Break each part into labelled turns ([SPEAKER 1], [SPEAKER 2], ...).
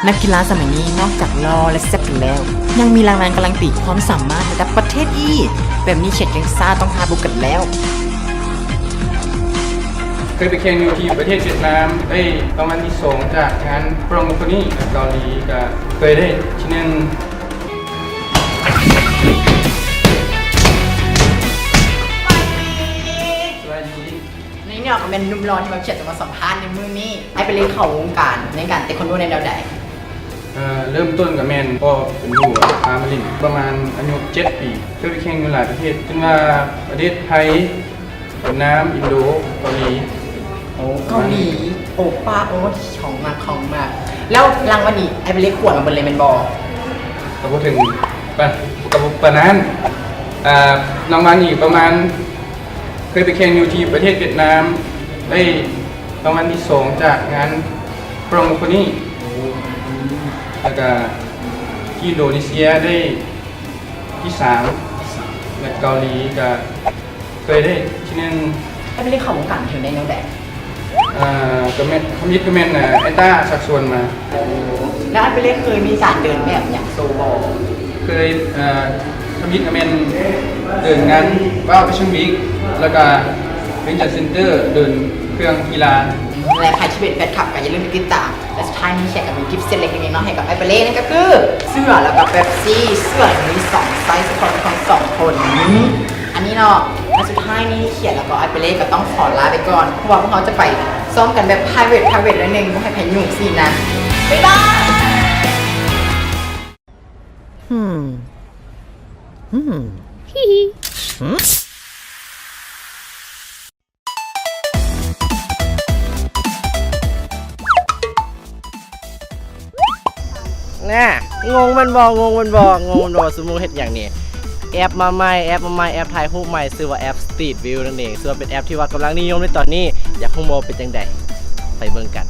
[SPEAKER 1] นักกีฬาสมัยนี้นอกจากรอและแซ่บกันแล้ว ยังมีรางวัลการันตีความสามารถระดับประเทศอีกแบบนี้เฉียดยังซ่าต้องหาบุกกันแล้ว
[SPEAKER 2] เคยไปแข่งอยู่ที่ประเทศเวียดนามได้รางวัลที่2จากงานโปรโมทนี้เกาหลีก็เคยได้ที่1
[SPEAKER 1] นี่เนี่ยก็เป็นนุ่มร้อนที่มาเฉียดจะมาสัมภาษณ์ในมือนี้ไอ้ไปเล่นเขาวงการในการเตะคอนโดในแนวใด
[SPEAKER 2] เริ่มต้นกับแมนก็เป็นหัวพามาลินประมาณอายุ7 ปีเคยไปแข่งอยู่หลายประเทศจนว่าประเทศไทยเวียดนามอินโดเกาหลี
[SPEAKER 1] เกาหลีโอป้าโอ้ของมากแล้วรางวัลนี้ไอ้ไปเล่นขวดมาบนเลยเป็นบอ
[SPEAKER 2] ก็พูดถึงปะนั้นรางวัลอีกประมาณเคยไปแข่งอยู่ที่ประเทศเวียดนามได้รางวัลที่2จากงานโปรโมทนี้แล้วก็ที่อินโดนีเซียได้ที่3และเกาหลีก็เคยได้ที่1
[SPEAKER 1] ไอ้ไปเล่นเขาวงการถึงในแนวใด
[SPEAKER 2] ก็แม่คอมมิตก็แม่ไอ้ต้าสักส่วนมา
[SPEAKER 1] แล้วไอ้ไปเล่นเคยมีการเดินแบบอย่างโซบอล
[SPEAKER 2] เคยคอมมิตก็แม่เดินงานว้าวแฟชั่นวีคแล้วก็เป็นจัดเซ็นเตอร์เดินเครื่องกีฬา
[SPEAKER 1] และใครที่เป็นแฟนคลับก็อย่าลืมไปติดตามและสุดท้ายนี้แขกกับมีกิฟต์เซ็ตเล็กๆน้อยๆให้กับไอ้ไปเล่นั่นก็คือเสื้อแล้วก็เป๊ปซี่เสื้อมี2ไซส์ของ2คนอันนี้เนาะและสุดท้ายนี้เขียนแล้วก็ไอ้ไปเล่ก็ต้องขอลาไปก่อนเพราะว่าพวกเขาจะไปซ้อมกันแบบ private นิดนึงไม่ให้ใครยุ่งสินะบ๊ายบาย
[SPEAKER 3] น่ะงงมันบอกสมมุติเฮ็ดอย่างนี้แอปมาใหม่แอปถ่ายรูปใหม่ชื่อว่าแอป Street View นั่นเองซึ่งเป็นแอปที่ว่ากำลังนิยมในตอนนี้อยากฮู้บ่เป็นจังได๋ไปเบิ่งกัน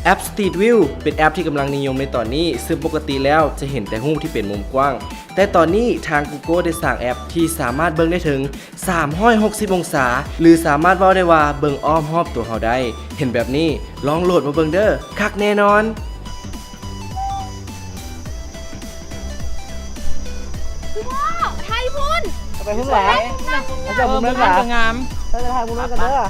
[SPEAKER 3] แอป Street View เป็นแอปที่กำลังนิยมในตอนนี้ซึ่งปกติแล้วจะเห็นแต่รูปที่เป็นมุมกว้างแต่ตอนนี้ทาง Google ได้สร้างแอปที่สามารถเบิ่งได้ถึง360องศาหรือสามารถเว้าได้ว่าเบิ่งอ้อมรอบตัวเฮาได้เห็นแบบนี้ลองโหลดมาเบิ่งเด้อคักแน่นอน
[SPEAKER 4] ไทยพุ่น
[SPEAKER 3] ไปพุ่นแหละเราจะมุมนั้นหรองามเราจะถ่ายมุมนั้นกันเด้อ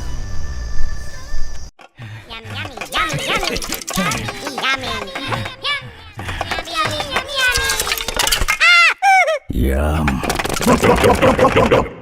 [SPEAKER 3] ยำ